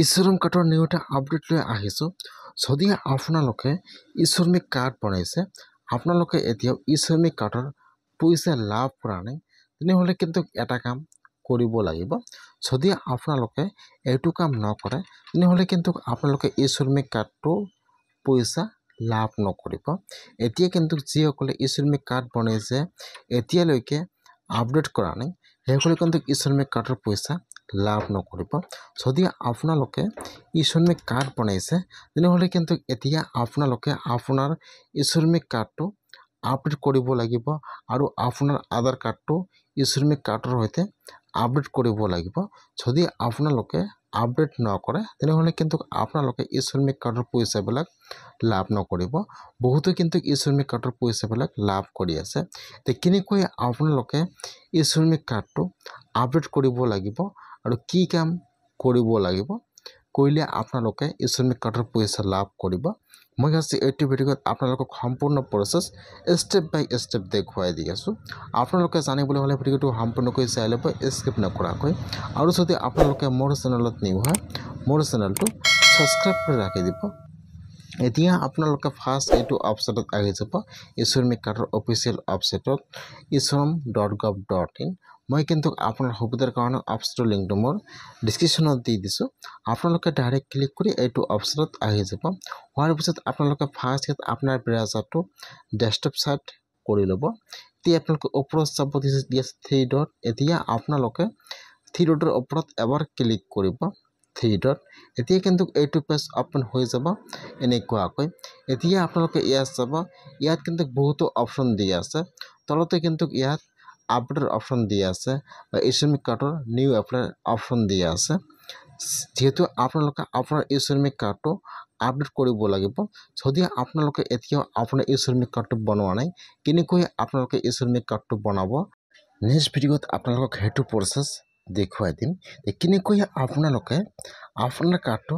ইশ্ৰমিক কাৰ্ডৰ নিউ এটা আপডেট লৈ আহিছোঁ। যদি আপোনালোকে ইশ্ৰমিক কাৰ্ড বনাইছে, আপোনালোকে এতিয়াও ইশ্ৰমিক কাৰ্ডৰ পইচা লাভ কৰা নাই, তেনেহ'লে কিন্তু এটা কাম কৰিব লাগিব। যদি আপোনালোকে এইটো কাম নকৰে, তেনেহ'লে কিন্তু আপোনালোকে ইশ্ৰমিক কাৰ্ডটো পইচা লাভ নকৰিব। এতিয়া কিন্তু যিসকলে ইশ্ৰমিক কাৰ্ড বনাইছে এতিয়ালৈকে আপডেট কৰা নাই, সেইসকলে কিন্তু ইশ্ৰমিক কাৰ্ডৰ পইচা লাভ নকৰিব। যদি আপোনালোকে ইশ্ৰমিক কাৰ্ড বনাইছে, তেনেহ'লে কিন্তু এতিয়া আপোনালোকে আপোনাৰ ইশ্ৰমিক কাৰ্ডটো আপডেট কৰিব লাগিব আৰু আপোনাৰ আধাৰ কাৰ্ডটো ইশ্ৰমিক কাৰ্ডৰ সৈতে আপডেট কৰিব লাগিব। যদি আপোনালোকে আপডেট নকৰে, তেনেহ'লে কিন্তু আপোনালোকে ইশ্ৰমিক কাৰ্ডৰ পইচাবিলাক লাভ নকৰিব। বহুতে কিন্তু ইশ্ৰমিক কাৰ্ডৰ পইচাবিলাক লাভ কৰি আছে। কেনেকৈ আপোনালোকে ইশ্ৰমিক কাৰ্ডটো আপডেট কৰিব লাগিব আৰু কি কাম কৰিব লাগিব, কৰিলে আপোনালোকে ইশ্ৰমিক কাৰ্ডৰ পইচা লাভ কৰিব, মই আজি এইটো ভিডিঅ'ত আপোনালোকক সম্পূৰ্ণ প্ৰচেছ ষ্টেপ বাই ষ্টেপ দেখুৱাই দি আছোঁ। আপোনালোকে জানিবলৈ হ'লে ভিডিঅ'টো সম্পূৰ্ণকৈ চাই ল'ব, স্কিপ নকৰাকৈ। আৰু যদি আপোনালোকে মোৰ চেনেলত নিউ হয়, মোৰ চেনেলটো ছাবস্ক্ৰাইব কৰি ৰাখি দিব। এতিয়া আপোনালোকে ফাৰ্ষ্ট এইটো ৱেবছাইটত আহি যাব, ইশ্ৰমিক কাৰ্ডৰ অফিচিয়েল ৱেবছাইটত ishram.gov.in। মই কিন্তু আপোনাৰ সুবিধাৰ কাৰণে ৱেবছাইটৰ লিংকটো মোৰ ডিছক্ৰিপশ্যনত দি দিছোঁ। আপোনালোকে ডাইৰেক্ট ক্লিক কৰি এইটো ৱেবছাইটত আহি যাব। হোৱাৰ পিছত আপোনালোকে ফাৰ্ষ্ট আপোনাৰ ব্ৰাউজাৰটো ডেস্কটপ ছাইট কৰি ল'ব। এতিয়া আপোনালোকে ওপৰত চাব দিছে 3 ডট। এতিয়া আপোনালোকে 3 ডটৰ ওপৰত এবাৰ ক্লিক কৰিব। 3 ডট। এতিয়া কিন্তু এইটো পেজ অপেন হৈ যাব এনেকুৱাকৈ। এতিয়া আপোনালোকে ইয়াত চাব, ইয়াত কিন্তু বহুতো অপশ্যন দি আছে। তলতে কিন্তু ইয়াত আপডেটৰ অপশ্যন দিয়া আছে বা ইশ্ৰমিক কাৰ্ডৰ নিউ এপ্লাই অপশ্যন দিয়া আছে। যেহেতু আপোনালোকে আপোনাৰ ইশ্ৰমিক কাৰ্ডটো আপডেট কৰিব লাগিব। যদি আপোনালোকে এতিয়াও আপোনাৰ ইশ্ৰমিক কাৰ্ডটো বনোৱা নাই, কেনেকৈ আপোনালোকে ইশ্ৰমিক কাৰ্ডটো বনাব, নেক্সট ভিডিঅ'ত আপোনালোকক সেইটো প্ৰচেছ দেখুৱাই দিম। কেনেকৈ আপোনালোকে আপোনাৰ কাৰ্ডটো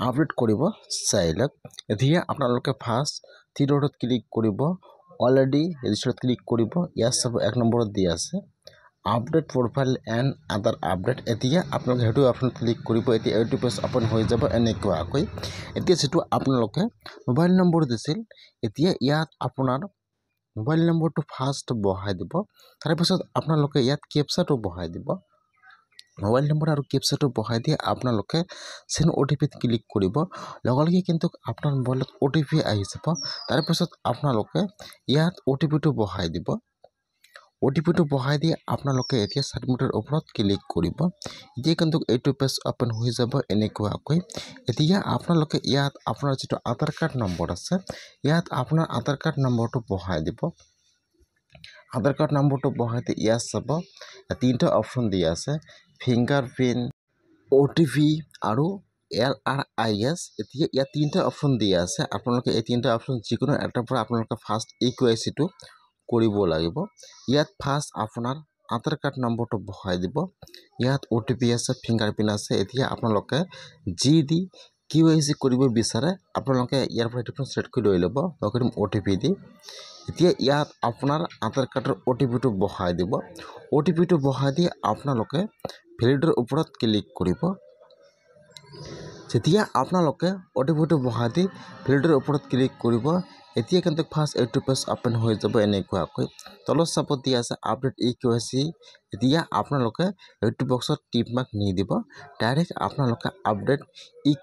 আপডেট কৰিব চাই লওক। এতিয়া আপোনালোকে ফাৰ্ষ্ট 3 ডটত ক্লিক কৰিব, অলৰেডি ৰেজিষ্টাৰত ক্লিক কৰিব। ইয়াত চাব 1 নম্বৰত দিয়া আছে update profile and other update. এতিয়া আপোনালোকে সেইটো অপশ্যনত ক্লিক কৰিব। এতিয়া এইটো পেজ অপেন হৈ যাব এনেকুৱাকৈ। এতিয়া যিটো আপোনালোকে মোবাইল নম্বৰ দিছিল, এতিয়া ইয়াত আপোনাৰ মোবাইল নম্বৰটো ফাৰ্ষ্ট বহাই দিব। তাৰপিছত আপোনালোকে ইয়াত কেপচাটো বহাই দিব। মোবাইল নম্বৰ আৰু কেপচাটো বহাই দিয়ে আপোনালোকে চেণ্ড OTP ক্লিক কৰিব। লগে লগে কিন্তু আপোনাৰ মোবাইলত OTP আহি যাব। তাৰপিছত আপোনালোকে ইয়াত OTPটো বহাই দিব। OTPটো বহাই দি আপোনালোকে এতিয়া ছাবমিটৰ ওপৰত ক্লিক কৰিব। এতিয়া কিন্তু এইটো পেজ অপেন হৈ যাব এনেকুৱাকৈ। এতিয়া আপোনালোকে ইয়াত আপোনাৰ যিটো আধাৰ কাৰ্ড নম্বৰ আছে, ইয়াত আপোনাৰ আধাৰ কাৰ্ড নম্বৰটো বহাই দিব। আধাৰ কাৰ্ড নম্বৰটো বহাই দি ইয়াত চাব 3টা অপশ্যন দিয়া আছে, ফিংগাৰপ্ৰিণ্ট, OTP আৰু LRIS। এতিয়া ইয়াত 3টা অপশ্যন দিয়া আছে। আপোনালোকে এই 3টা অপশ্যন যিকোনো এটাৰ পৰা আপোনালোকে ফাৰ্ষ্ট KYCটো কৰিব লাগিব। ইয়াত ফাৰ্ষ্ট আপোনাৰ আধাৰ কাৰ্ড নম্বৰটো বহাই দিব। ইয়াত OTP আছে, ফিংগাৰপ্ৰিণ্ট আছে। এতিয়া আপোনালোকে যি দি KYC কৰিব বিচাৰে আপোনালোকে ইয়াৰ পৰা এইটো ছেট কৰি লৈ ল'ব। মই কৰিম OTP দি। এতিয়া ইয়াত আপোনাৰ আধাৰ কাৰ্ডৰ OTPটো বহাই দিব। OTPটো বহাই দি আপোনালোকে ভেলিডৰ ওপৰত ক্লিক কৰিব। যেতিয়া আপোনালোকে OTPটো বহাই দি ভেলিডৰ ওপৰত ক্লিক কৰিব, এতিয়া কিন্তু ফাৰ্ষ্ট এইটো পেজ অপেন হৈ যাব এনেকুৱাকৈ। তলত চাব দিয়া আছে আপডেট KYC। এতিয়া আপোনালোকে এইটো বক্সত টিক মাৰ্ক নিদিব, ডাইৰেক্ট আপোনালোকে আপডেট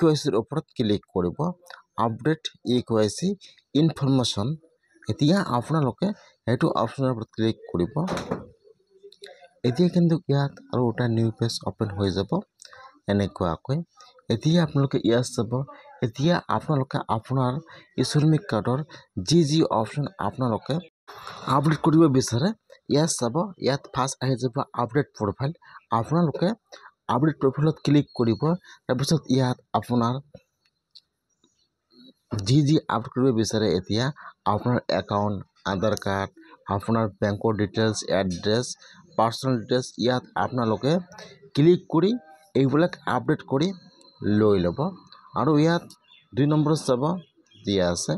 KYCৰ ওপৰত ক্লিক কৰিব। Update KYC information. এতিয়া আপোনালোকে সেইটো অপশ্যনৰ ওপৰত ক্লিক কৰিব। এতিয়া কিন্তু ইয়াত আৰু এটা নিউ পেজ অপেন হৈ যাব এনেকুৱাকৈ। এতিয়া আপোনালোকে ইয়াত চাব, এতিয়া আপোনালোকে আপোনাৰ ইশ্ৰমিক কাৰ্ডৰ যি অপশ্যন আপোনালোকে আপডেট কৰিব বিচাৰে ইয়াত চাব। ইয়াত ফাৰ্ষ্ট আহি যাব আপডেট প্ৰফাইল। আপোনালোকে আপডেট প্ৰফাইলত ক্লিক কৰিব। তাৰপিছত ইয়াত আপোনাৰ যি আপডেট কৰিব বিচাৰে, এতিয়া আপোনাৰ একাউণ্ট, আধাৰ কাৰ্ড, আপোনাৰ বেংকৰ ডিটেইলছ, এড্ৰেছ, পাৰ্চনেল ডিটেইলছ, ইয়াত আপোনালোকে ক্লিক কৰি এইবিলাক আপডেট কৰি লৈ ল'ব। আৰু ইয়াত 2 নম্বৰত চাব দিয়া আছে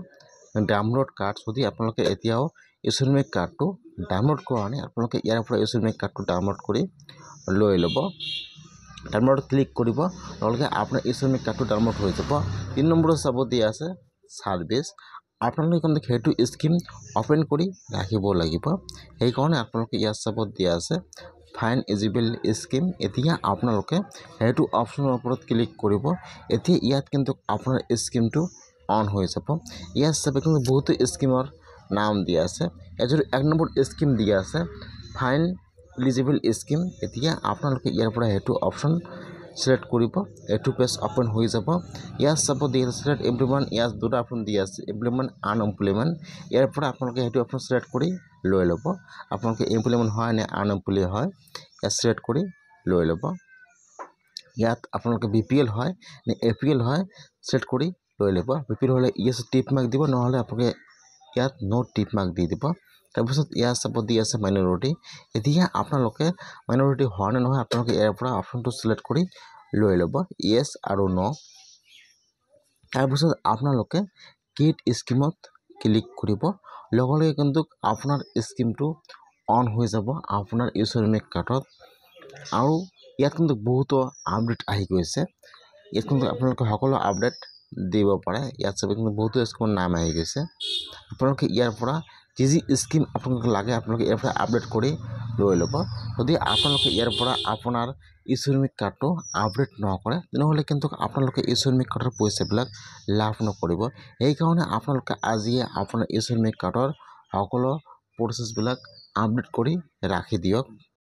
ডাউনলোড কাৰ্ড। যদি আপোনালোকে এতিয়াও ইশ্ৰমিক কাৰ্ডটো ডাউনলোড কৰা নাই, আপোনালোকে ইয়াৰ পৰা ইশ্ৰমিক কাৰ্ডটো ডাউনলোড কৰি লৈ ল'ব। ডাউনলোড ক্লিক কৰিব লগে আপোনাৰ ই শ্ৰমিক কাৰ্ডটো ডাউনলোড হৈ যাব 3 নম্বৰত চাব দিয়া আছে সাৰ্ভিস আপোনালোকে কিন্তু হেতু স্কিম ওপেন কৰি ৰাখিব লাগিব এই কাৰণে আপোনালোকে ইয়াত চাব দিয়া আছে ফাইন এলিজিবল স্কিম এতিয়া আপোনালোকে হেতু অপচনৰ ওপৰত ক্লিক কৰিব এতিয়া ইয়াত কিন্তু আপোনাৰ স্কিমটো অন হৈ যাব ইয়াত চাব কিন্তু বহুত স্কিমৰ নাম দিয়া আছে এজৰ 1 নম্বৰ স্কিম দিয়া আছে ফাইন এলিজিবল স্কিম এতিয়া আপোনালোকে ইয়াৰ পৰা হেতু অপচন সিলেক্ট কৰিব এটু পেজ ওপেন হৈ যাব ইয়াত চাব দিয়া আছে সিলেক্ট এমপ্লয়মেন্ট ইয়াত দুটা অপচন দিয়া আছে এমপ্লয়মেন্ট আনএমপ্লয়মেন্ট ইয়াৰ পৰা আপোনালোকে হেতু অপচন সিলেক্ট কৰি লৈ ল'ব আপোনালোকে এমপ্লয়মেন্ট হয় নে আনএমপ্লয় হয় ইয়াত সিলেক্ট কৰি লৈ ল'ব ইয়াত আপোনালোকে বিপিএল হয় নে এপিএল হয় সিলেক্ট কৰি লৈ ল'ব বিপিএল হলে ইয়েস টিপ মাৰ্ক দিব নহলে আপোনালোকে ইয়াত নো টিপ মাৰ্ক দি দিব তাৰপিছত ইয়াত চাব দিয়া আছে মাইনৰিটি এতিয়া আপোনালোকে মাইনৰিটি হয় নে নহয় আপোনালোকে ইয়াৰ পৰা অপচনটো সিলেক্ট কৰি লৈ ল'ব ইয়েস আৰু নো তাৰপিছত আপোনালোকে কিট স্কিমত ক্লিক কৰিব লগে কিন্তু আপোনাৰ স্কিমটো অন হৈ যাব আপোনাৰ ই শ্ৰমিক কাৰ্ডত আৰু ইয়াত কিন্তু বহুত আপডেট আহি গৈছে ইয়াত কিন্তু আপোনালোকে সকলো আপডেট দিব পাৰে ইয়াত চাব কিন্তু বহুত স্কিমৰ নাম আহি গৈছে আপোনালোকে ইয়াৰ পৰা যি স্কিম আপোনালোকে লাগে আপোনালোকে ইয়াৰ পৰা আপডেট কৰি লৈ ল'ব যদি আপোনালোকে ইয়াৰ পৰা আপোনাৰ ই শ্ৰমিক কাৰ্ডটো আপডেট নকৰে তেনেহ'লে কিন্তু আপোনালোকে ই শ্ৰমিক কাৰ্ডৰ পইচাবিলাক লাভ নকৰিব এই কাৰণে আপোনালোকে আজিয়ে আপোনাৰ ই শ্ৰমিক কাৰ্ডৰ সকলো প্ৰচেছবিলাক আপডেট কৰি ৰাখি দিয়ক